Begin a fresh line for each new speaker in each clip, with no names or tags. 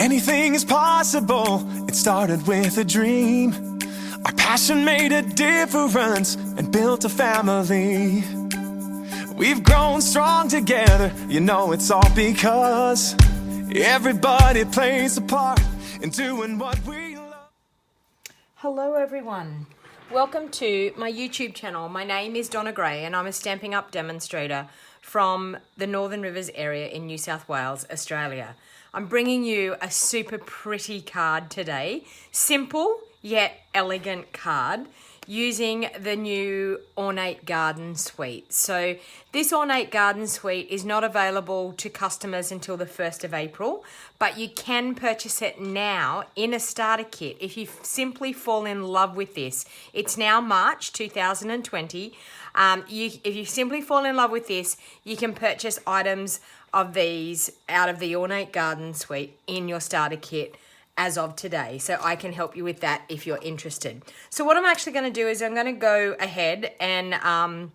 Anything is possible, it started with a dream. Our passion made a difference and built a family. We've grown strong together, you know it's all because everybody plays a part in doing what we love.
Hello everyone, welcome to my YouTube channel. My name is Donna and I'm a Stampin' Up demonstrator from the Northern Rivers area in New South Wales, Australia. I'm bringing you a super pretty card today, simple yet elegant card using the new Ornate Garden Suite. So this Ornate Garden Suite is not available to customers until the 1st of April, but you can purchase it now in a starter kit if you simply fall in love with this. It's now March 2020. If you simply fall in love with this, you can purchase items of these out of the Ornate Garden Suite in your starter kit as of today. So I can help you with that if you're interested. So what I'm actually going to do is I'm going to go ahead and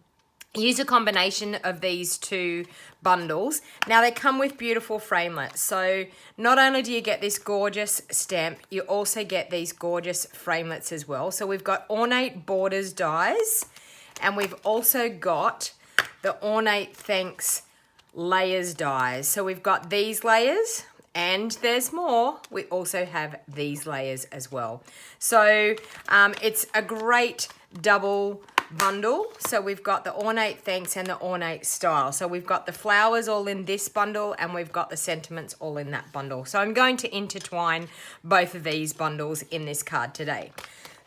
use a combination of these two bundles. Now they come with beautiful framelits. So not only do you get this gorgeous stamp, you also get these gorgeous framelits as well. So we've got Ornate Borders dies, and we've also got the Ornate Thanks layers dies. So we've got these layers, and there's more. We also have these layers as well. So it's a great double bundle. So we've got the Ornate Thanks and the Ornate Style. So we've got the flowers all in this bundle, and we've got the sentiments all in that bundle. So I'm going to intertwine both of these bundles in this card today.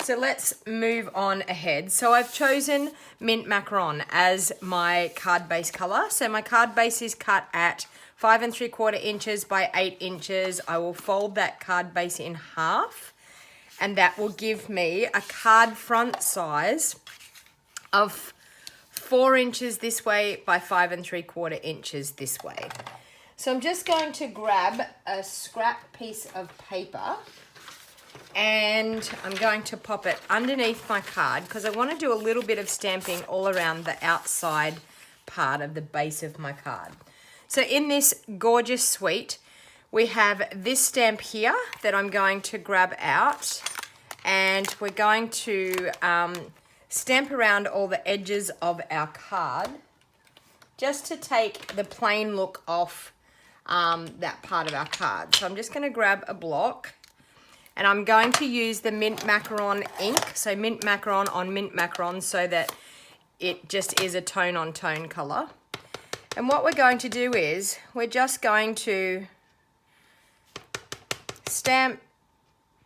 So let's move on ahead. So I've chosen Mint Macaron as my card base color. So my card base is cut at 5 3/4 inches by 8 inches. I will fold that card base in half, and that will give me a card front size of 4 inches this way by 5 3/4 inches this way. So I'm just going to grab a scrap piece of paper, and I'm going to pop it underneath my card because I want to do a little bit of stamping all around the outside part of the base of my card. So in this gorgeous suite, we have this stamp here that I'm going to grab out, and we're going to stamp around all the edges of our card just to take the plain look off that part of our card. So I'm just going to grab a block, and I'm going to use the Mint Macaron ink, so Mint Macaron on Mint Macaron, so that it just is a tone-on-tone color. And what we're going to do is we're just going to stamp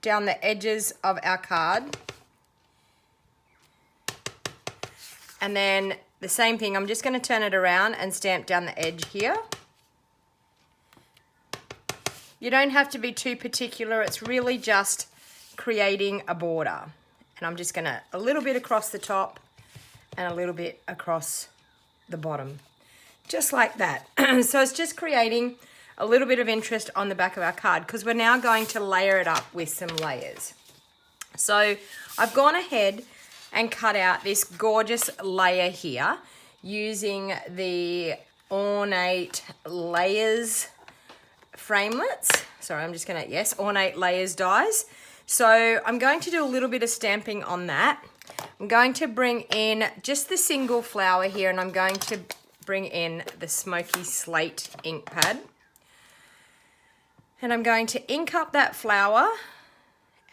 down the edges of our card. And then the same thing, I'm just going to turn it around and stamp down the edge here. You don't have to be too particular. It's really just creating a border. And I'm just going to, a little bit across the top and a little bit across the bottom. Just like that. So it's just creating a little bit of interest on the back of our card because we're now going to layer it up with some layers. So I've gone ahead and cut out this gorgeous layer here using the Ornate Layers framelits. Sorry, I'm just gonna, yes, Ornate Layers dies. So I'm going to do a little bit of stamping on that. I'm going to bring in just the single flower here, and I'm going to bring in the Smoky Slate ink pad. And I'm going to ink up that flower,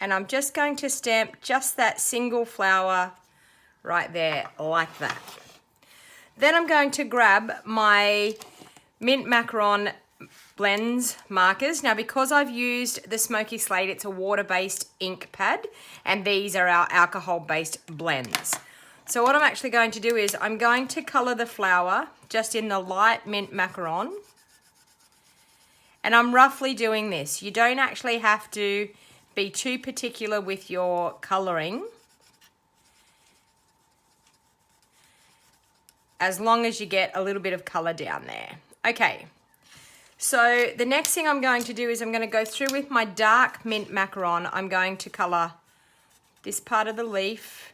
and I'm just going to stamp just that single flower right there like that. Then I'm going to grab my Mint Macaron blends markers. Now because I've used the Smoky Slate, it's a water-based ink pad, and these are our alcohol-based blends. So what I'm actually going to do is I'm going to color the flower just in the light Mint Macaron, and I'm roughly doing this. You don't actually have to be too particular with your coloring, as long as you get a little bit of color down there. Okay. So the next thing I'm going to do is I'm going to go through with my dark Mint Macaron. I'm going to color this part of the leaf,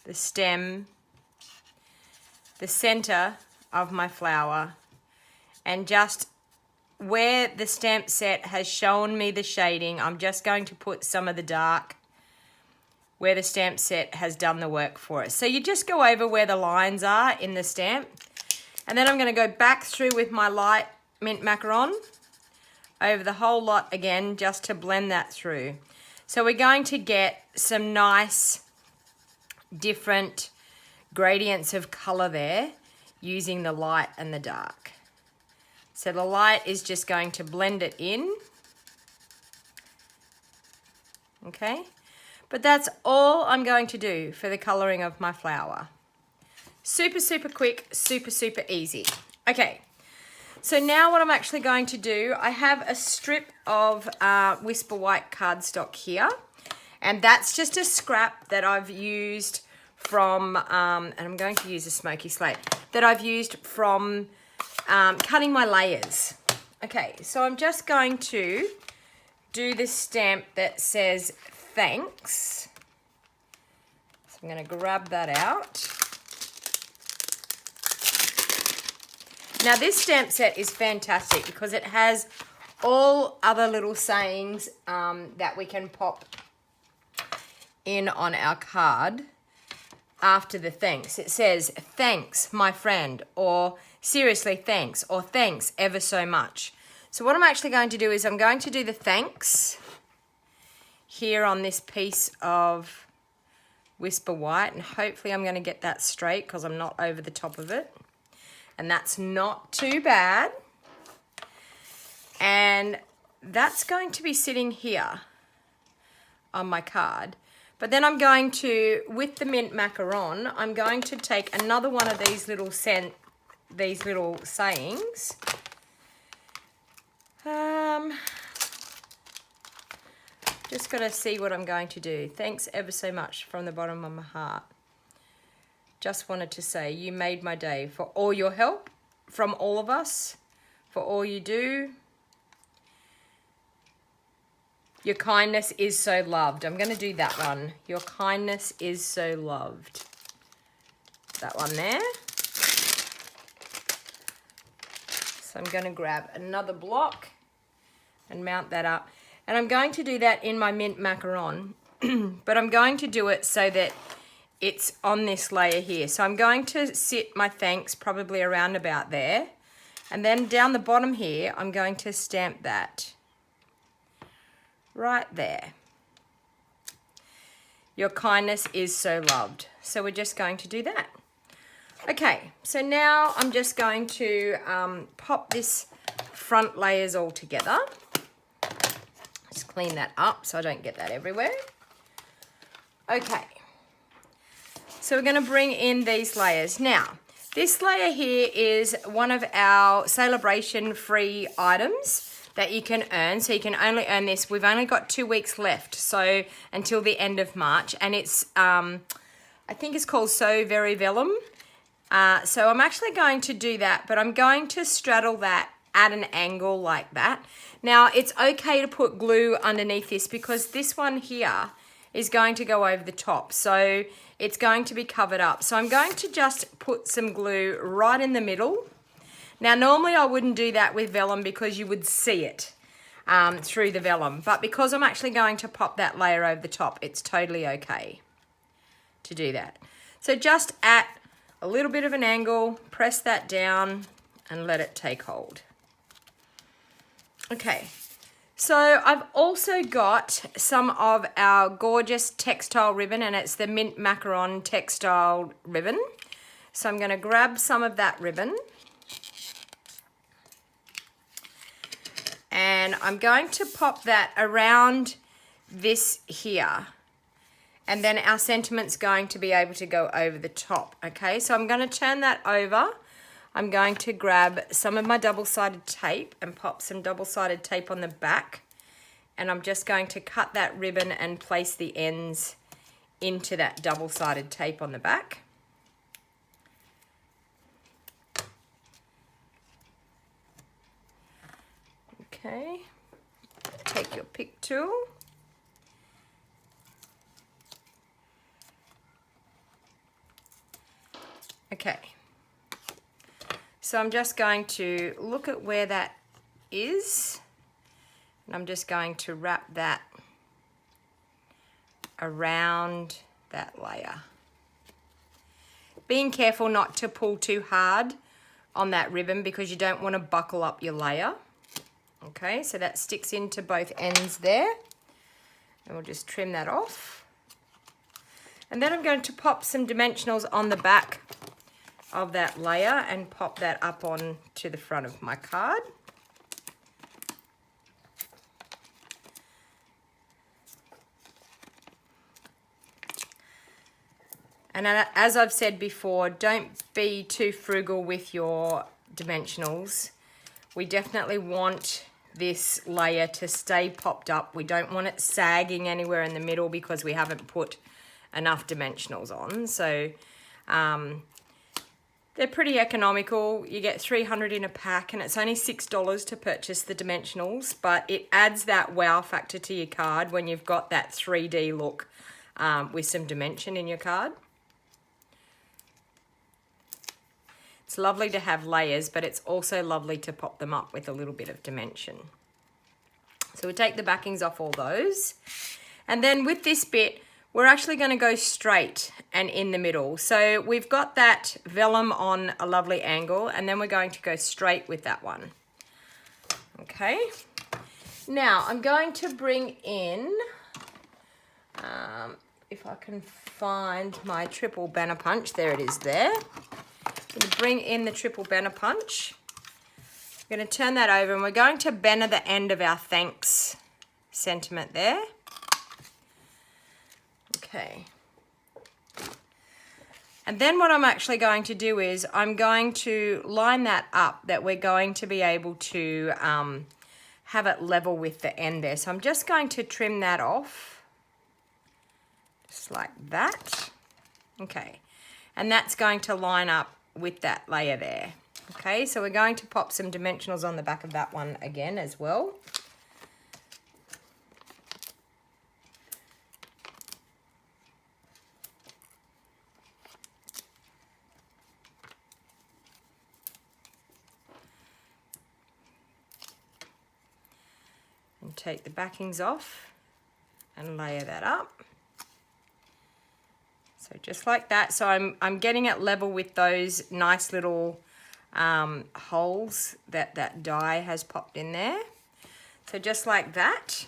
the stem, the center of my flower, and just where the stamp set has shown me the shading, I'm just going to put some of the dark where the stamp set has done the work for us. So you just go over where the lines are in the stamp, and then I'm going to go back through with my light mint macaron over the whole lot again, just to blend that through. So we're going to get some nice different gradients of color there using the light and the dark. So the light is just going to blend it in. Okay, but that's all I'm going to do for the coloring of my flower. Super, super quick, super, super easy. Okay, so now what I'm actually going to do, I have a strip of Whisper White cardstock here, and that's just a scrap that I've used from, and I'm going to use a smoky slate, that I've used from cutting my layers. Okay, so I'm just going to do this stamp that says thanks. So I'm going to grab that out. Now this stamp set is fantastic because it has all other little sayings that we can pop in on our card after the thanks. It says, thanks, my friend, or seriously, thanks, or thanks ever so much. So what I'm actually going to do is I'm going to do the thanks here on this piece of Whisper White, and hopefully I'm going to get that straight because I'm not over the top of it. And that's not too bad. And that's going to be sitting here on my card. But then I'm going to, with the mint macaron, I'm going to take another one of these little sayings. Just got to see what I'm going to do. Thanks ever so much from the bottom of my heart. Just wanted to say you made my day for all your help from all of us, for all you do. Your kindness is so loved. I'm going to do that one. Your kindness is so loved. That one there. So I'm going to grab another block and mount that up. And I'm going to do that in my mint macaron, but I'm going to do it so that it's on this layer here. So I'm going to sit my thanks probably around about there. And then down the bottom here, I'm going to stamp that right there. Your kindness is so loved. So we're just going to do that. Okay, so now I'm just going to pop this front layers all together. Just clean that up so I don't get that everywhere. Okay. So we're going to bring in these layers. Now, this layer here is one of our celebration free items that you can earn. So you can only earn this. We've only got 2 weeks left, so until the end of March. And it's, I think it's called So Very Vellum. So I'm actually going to do that, but I'm going to straddle that at an angle like that. Now, it's okay to put glue underneath this because this one here is going to go over the top. So it's going to be covered up. So I'm going to just put some glue right in the middle. Now, normally I wouldn't do that with vellum because you would see it through the vellum. But because I'm actually going to pop that layer over the top, it's totally okay to do that. So just at a little bit of an angle, press that down and let it take hold. Okay. So I've also got some of our gorgeous textile ribbon, and it's the mint macaron textile ribbon. So I'm going to grab some of that ribbon and I'm going to pop that around this here, and then our sentiment's going to be able to go over the top. Okay, so I'm going to turn that over. I'm going to grab some of my double-sided tape and pop some double-sided tape on the back. And I'm just going to cut that ribbon and place the ends into that double-sided tape on the back. Okay, take your pick tool. Okay. So I'm just going to look at where that is. And I'm just going to wrap that around that layer. Being careful not to pull too hard on that ribbon because you don't want to buckle up your layer. Okay, so that sticks into both ends there. And we'll just trim that off. And then I'm going to pop some dimensionals on the back of that layer and pop that up on to the front of my card. And as I've said before, don't be too frugal with your dimensionals. We definitely want this layer to stay popped up. We don't want it sagging anywhere in the middle because we haven't put enough dimensionals on. So they're pretty economical. You get 300 in a pack and it's only $6 to purchase the dimensionals, but it adds that wow factor to your card when you've got that 3D look with some dimension in your card. It's lovely to have layers, but it's also lovely to pop them up with a little bit of dimension. So we take the backings off all those. And then with this bit, we're actually going to go straight and in the middle. So we've got that vellum on a lovely angle, and then we're going to go straight with that one. Okay. Now I'm going to bring in, if I can find my triple banner punch, there it is there. I'm going to bring in the triple banner punch. I'm going to turn that over and we're going to banner the end of our thanks sentiment there. Okay. And then what I'm actually going to do is I'm going to line that up that we're going to be able to have it level with the end there. So I'm just going to trim that off. Just like that. Okay. And that's going to line up with that layer there. Okay, so we're going to pop some dimensionals on the back of that one again as well. And take the backings off and layer that up. So just like that. So I'm getting it level with those nice little holes that die has popped in there. So just like that.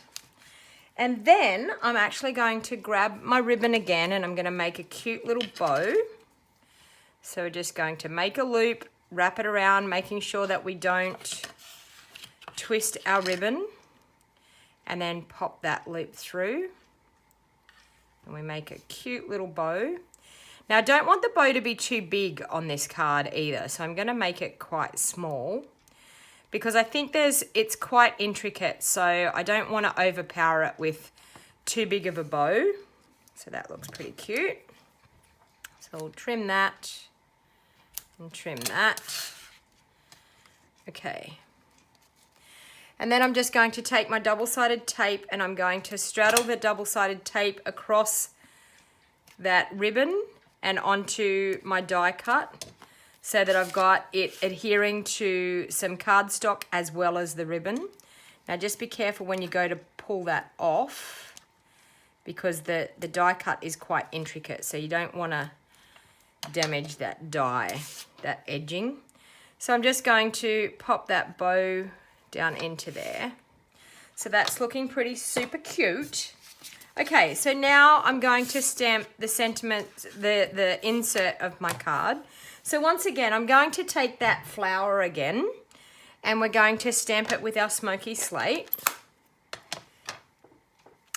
And then I'm actually going to grab my ribbon again and I'm going to make a cute little bow. So we're just going to make a loop, wrap it around, making sure that we don't twist our ribbon, and then pop that loop through. And we make a cute little bow. Now I don't want the bow to be too big on this card either, so I'm going to make it quite small because I think it's quite intricate, so I don't want to overpower it with too big of a bow. So that looks pretty cute. So we'll trim that and trim that. Okay. And then I'm just going to take my double-sided tape and I'm going to straddle the double-sided tape across that ribbon and onto my die cut so that I've got it adhering to some cardstock as well as the ribbon. Now just be careful when you go to pull that off because the die cut is quite intricate, so you don't want to damage that die, that edging. So I'm just going to pop that bow down into there. So that's looking pretty super cute. Okay, so now I'm going to stamp the sentiment, the insert of my card. So once again, I'm going to take that flower again and we're going to stamp it with our smoky slate.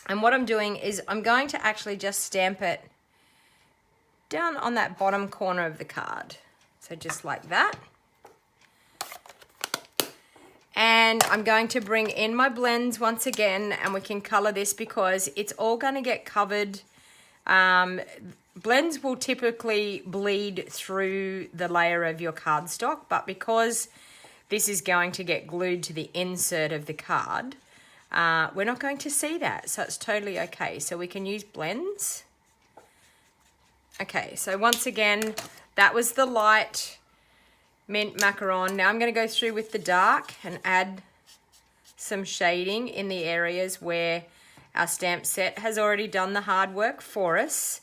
And what I'm doing is I'm going to actually just stamp it down on that bottom corner of the card. So just like that. And I'm going to bring in my blends once again, and we can color this because it's all going to get covered. Blends will typically bleed through the layer of your cardstock, but because this is going to get glued to the insert of the card, we're not going to see that, so it's totally okay. So we can use blends. Okay, so once again, that was the light mint macaron. Now I'm going to go through with the dark and add some shading in the areas where our stamp set has already done the hard work for us.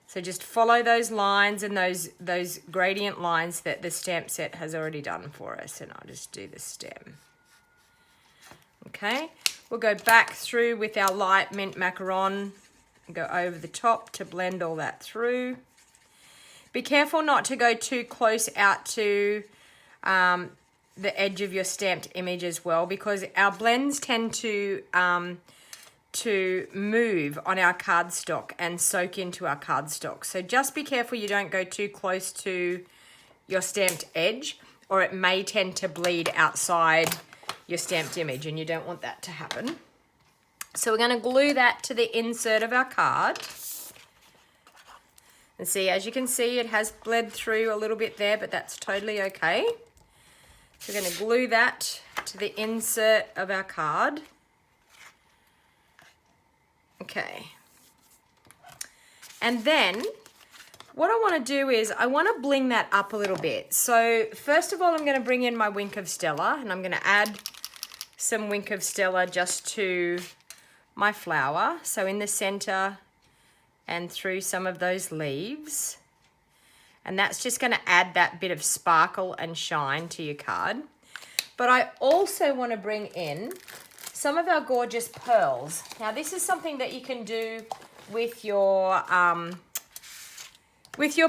So just follow those lines and those gradient lines that the stamp set has already done for us. And I'll just do the stem. Okay, we'll go back through with our light mint macaron and go over the top to blend all that through. Be careful not to go too close out to the edge of your stamped image as well, because our blends tend to move on our cardstock and soak into our cardstock. So just be careful you don't go too close to your stamped edge, or it may tend to bleed outside your stamped image, and you don't want that to happen. So we're going to glue that to the insert of our card. And see, as you can see, it has bled through a little bit there, but that's totally okay. So we're going to glue that to the insert of our card. Okay. And then what I want to do is I want to bling that up a little bit. So first of all, I'm going to bring in my Wink of Stella, and I'm going to add some Wink of Stella just to my flower. So in the center and through some of those leaves. And that's just going to add that bit of sparkle and shine to your card. But I also want to bring in some of our gorgeous pearls. Now this is something that you can do with your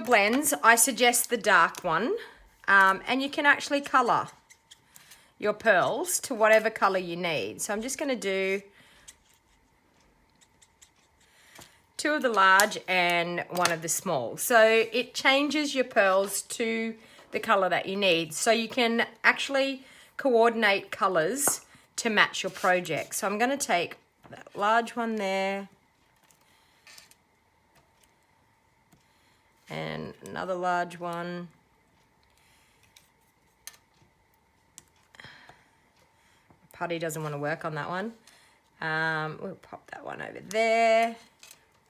blends. I suggest the dark one, and you can actually color your pearls to whatever color you need. So I'm just going to do 2 of the large and 1 of the small. So it changes your pearls to the color that you need. So you can actually coordinate colors to match your project. So I'm going to take that large one there and another large one. Putty doesn't want to work on that one. We'll pop that one over there.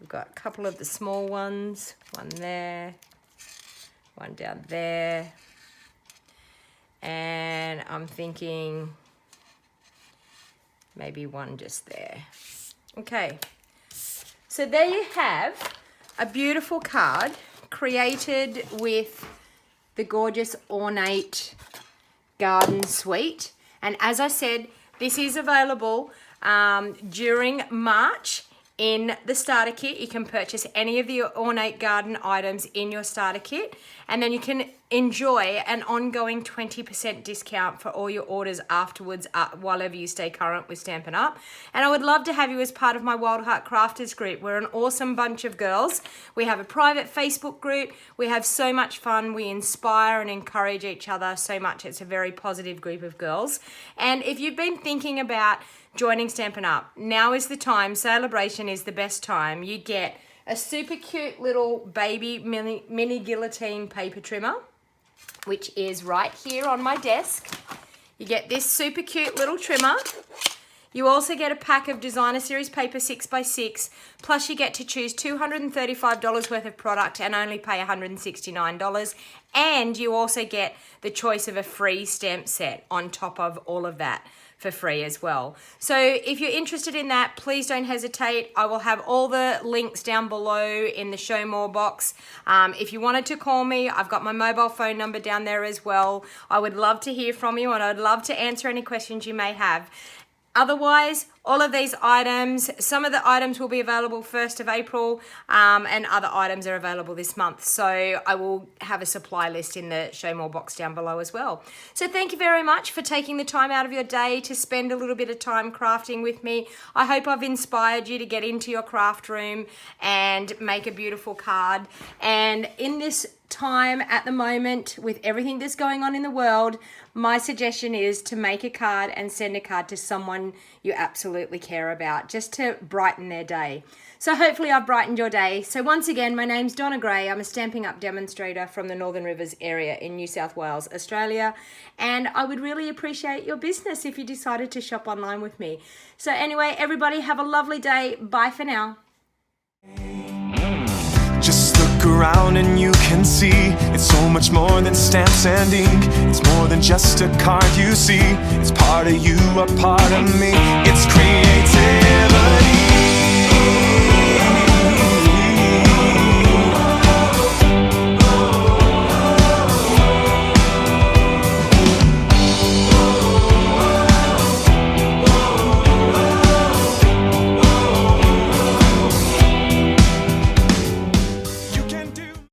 We've got a couple of the small ones, one there, one down there. And I'm thinking maybe one just there. Okay, so there you have a beautiful card created with the gorgeous Ornate Garden Suite. And as I said, this is available during March in the starter kit. You can purchase any of the Ornate Garden items in your starter kit, and then you can enjoy an ongoing 20% discount for all your orders afterwards, while ever you stay current with Stampin' Up. And I would love to have you as part of my Wild Heart Crafters group. We're an awesome bunch of girls. We have a private Facebook group. We have so much fun. We inspire and encourage each other so much. It's a very positive group of girls. And if you've been thinking about joining Stampin' Up, now is the time. Celebration is the best time. You get a super cute little baby mini guillotine paper trimmer, which is right here on my desk. You get this super cute little trimmer. You also get a pack of Designer Series paper 6x6, plus you get to choose $235 worth of product and only pay $169. And you also get the choice of a free stamp set on top of all of that for free as well. So if you're interested in that, please don't hesitate. I will have all the links down below in the show more box. If you wanted to call me, I've got my mobile phone number down there as well. I would love to hear from you, and I'd love to answer any questions you may have. Otherwise, all of these items, some of the items will be available 1st of April, and other items are available this month. So I will have a supply list in the show more box down below as well. So thank you very much for taking the time out of your day to spend a little bit of time crafting with me. I hope I've inspired you to get into your craft room and make a beautiful card. And in this time at the moment, with everything that's going on in the world, my suggestion is to make a card and send a card to someone you absolutely care about, just to brighten their day. So hopefully I've brightened your day. So once again, my name's Donna Gray. I'm a Stampin' Up demonstrator from the Northern Rivers area in New South Wales, Australia. And I would really appreciate your business if you decided to shop online with me. So anyway, everybody have a lovely day. Bye for now.
Just look Look around and you can see it's so much more than stamps and ink. It's more than just a card you see. It's part of you, a part of me. It's